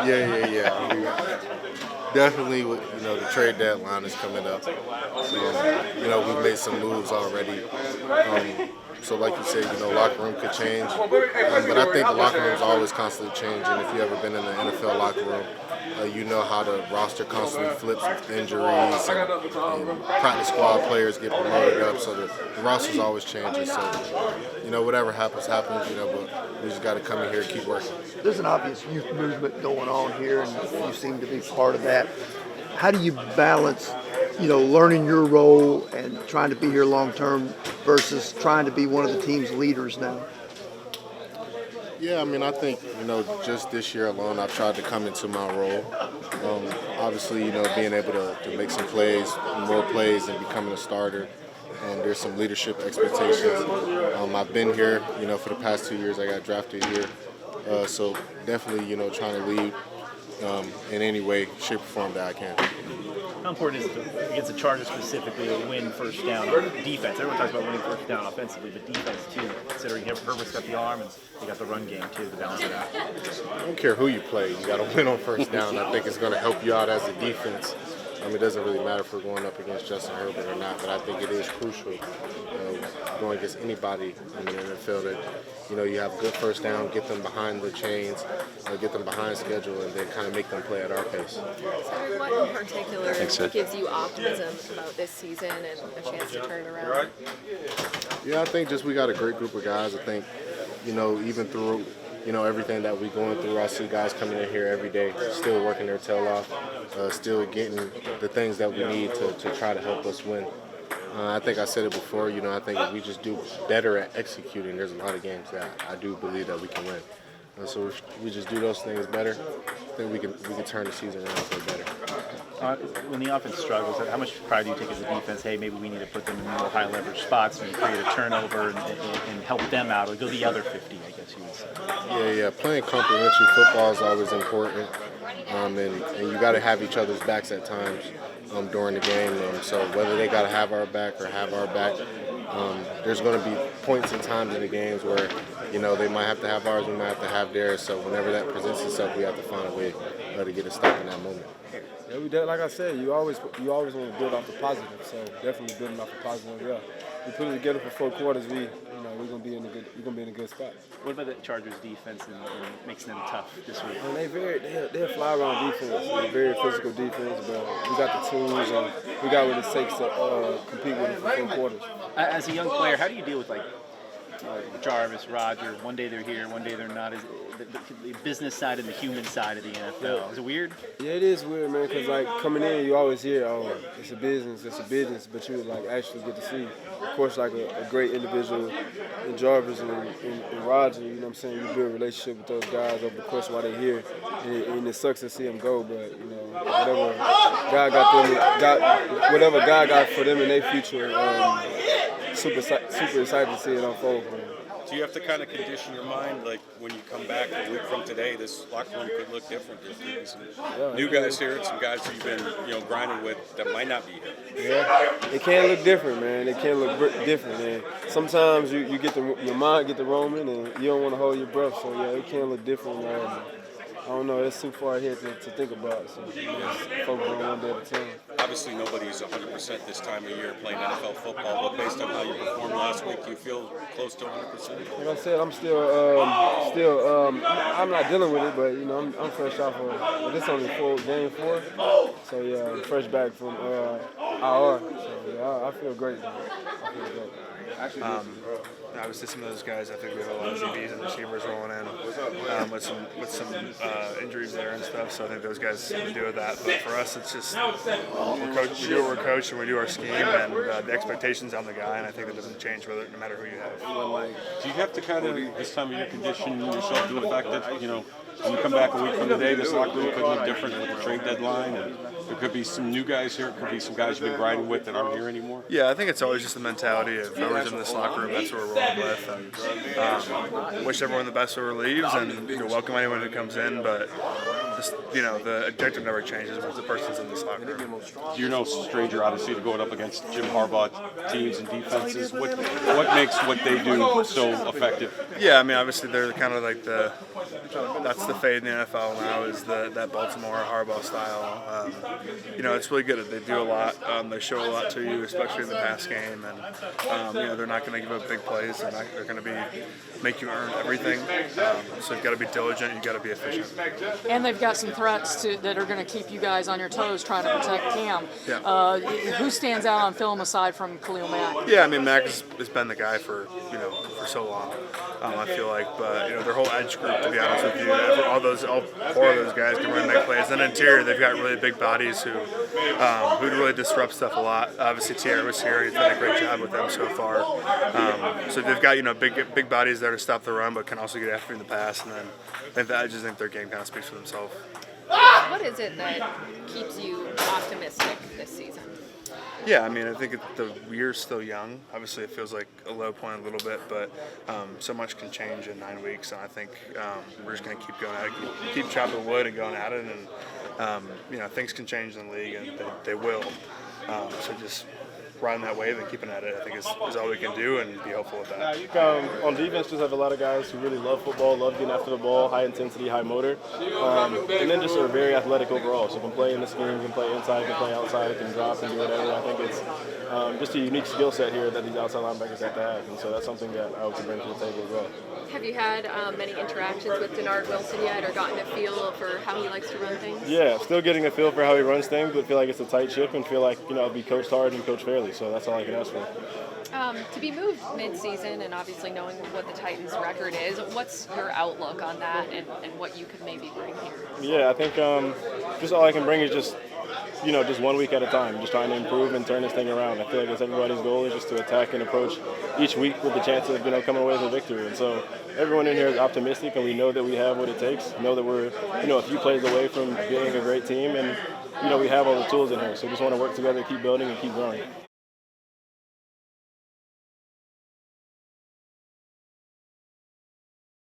Yeah. Definitely, the trade deadline is coming up. We've made some moves already. So like you said, locker room could change. But I think the locker room is always constantly changing. If you've ever been in the NFL locker room, you know how the roster constantly flips with injuries and practice squad players get promoted up. So the roster's always changing. So, whatever happens, but we just got to come in here and keep working. There's an obvious youth movement going on here, and you seem to be part of that. How do you balance, learning your role and trying to be here long term versus trying to be one of the team's leaders now? Yeah, I think, just this year alone, I've tried to come into my role. Obviously, being able to make some plays, more plays, and becoming a starter. There's some leadership expectations. I've been here, for the past 2 years. I got drafted here. So definitely, trying to lead in any way, shape, or form that I can. How important is it against the Chargers specifically to win first down or defense? Everyone talks about winning first down offensively, but defense too, considering Herbert's got the arm and they got the run game too to balance it out. I don't care who you play. You got to win on first down. I think it's going to help you out as a defense. It doesn't really matter if we're going up against Justin Herbert or not, but I think it is crucial going against anybody in the NFL that, you have good first down, get them behind the chains, get them behind schedule, and then kind of make them play at our pace. So what in particular gives you optimism about this season and a chance to turn it around? Yeah, I think just we got a great group of guys. I think, even through everything that we're going through, I see guys coming in here every day, still working their tail off, still getting the things that we need to try to help us win. I think I said it before, I think if we just do better at executing, there's a lot of games that I do believe that we can win. So if we just do those things better, I think we can turn the season around for better. When the offense struggles, how much pride do you take as a defense? Hey, maybe we need to put them in more high leverage spots and create a turnover and help them out, or go the other 50, I guess you would say. Yeah. Playing complementary football is always important, and you got to have each other's backs at times during the game. So whether they got to have our back or have our back, there's going to be points and times in the games where they might have to have ours, we might have to have theirs. So whenever that presents itself, we have to find a way to get a stop in that moment. Yeah, like I said, you always want to build off the positive. So definitely building off the positive. Yeah, we put it together for 4 quarters. We're gonna be in a good spot. What about the Chargers defense and makes them tough this week? They're a fly around defense. They're very physical defense, but we got the tools and we got what it takes to compete with them for 4 quarters. As a young player, how do you deal with Jarvis, Roger? One day they're here, one day they're not. Is the business side and the human side of the NFL. Is it weird? Yeah, it is weird, man, because coming in, you always hear, it's a business, but you actually get to see, of course, a great individual in Jarvis and Roger, you know what I'm saying? You build a relationship with those guys over the course while they're here, and it sucks to see them go, but, whatever God got for them in their future, super excited to see it unfold for them. Do you have to kind of condition your mind, like when you come back a week from today, this locker room could look different. There's some new guys here and some guys that you've been, grinding with that might not be here. Yeah, it can look different, man. It can look different, man. Sometimes you get your mind get the roaming and you don't want to hold your breath. So yeah, it can look different. I don't know. It's too far ahead to think about. So just focus on one day at a time. Obviously, nobody's 100% this time of year playing NFL football, but based on how you performed last week, do you feel close to 100%? Like I said, I'm I'm not dealing with it, but I'm fresh off of. This only game 4, so yeah, I'm fresh back from IR. So yeah, I feel great. Actually, obviously some of those guys, I think we have a lot of DBs and receivers rolling in with some injuries there and stuff. So I think those guys have to deal with that. But for us, it's just we do what we're coached and we do our scheme, and the expectations on the guy. And I think that doesn't change no matter who you have. Do you have to kind of this time of year condition yourself to the fact that when you come back a week from today, this locker room could look different with the trade deadline, and there could be some new guys here. It could be some guys you've been grinding with that aren't here anymore. Yeah, I think it's always just the mentality of whoever's in this locker room. That's what we're rolling with. And wish everyone the best whoever leaves, and welcome anyone who comes in. But the objective never changes once the person's in this locker room. You're no stranger, obviously, to going up against Jim Harbaugh teams and defenses. What makes what they do so effective? Yeah, I mean, obviously they're kind of like that's the fade in the NFL now is that Baltimore Harbaugh style. It's really good. They do a lot. They show a lot to you, especially in the pass game, and they're not going to give up big plays. They're going to make you earn everything. So you've got to be diligent. You've got to be efficient. And they've got some threats that are going to keep you guys on your toes trying to protect Cam. Yeah. Who stands out on film aside from Khalil Mack? Yeah, I mean, Mack has been the guy for so long. I feel like, but their whole edge group, to be honest with you, all 4 of those guys can really make plays. And interior, they've got really big bodies who really disrupt stuff a lot. Obviously, Tyaje was here; he's done a great job with them so far. So they've got big bodies there to stop the run, but can also get after in the pass. And then I just think their game kind of speaks for themselves. What is it that keeps you optimistic this season? Yeah, I mean, I think the year's still young. Obviously, it feels like a low point a little bit, but so much can change in 9 weeks, and I think we're just going to keep going at it, keep chopping wood and going at it, and things can change in the league, and they will. So just riding that wave and keeping at it, I think is all we can do, and be hopeful with that. On defense, just have a lot of guys who really love football, love getting after the ball, high intensity, high motor, and then just are very athletic overall. So can play in the scheme, can play inside, can play outside, can drop and do whatever. I think it's just a unique skill set here that these outside linebackers have to have, and so that's something that I hope to bring to the table as well. Have you had many interactions with Denard Wilson yet, or gotten a feel for how he likes to run things? Yeah, still getting a feel for how he runs things, but feel like it's a tight ship and feel like be coached hard and coached fairly. So that's all I can ask for. To be moved mid-season, and obviously knowing what the Titans' record is, what's your outlook on that, and what you could maybe bring here? Yeah, I think just all I can bring is just 1 week at a time, just trying to improve and turn this thing around. I feel like that's everybody's goal, is just to attack and approach each week with the chance of coming away with a victory. And so everyone in here is optimistic, and we know that we have what it takes. Know that we're a few plays away from being a great team, and we have all the tools in here. So just want to work together, keep building, and keep growing.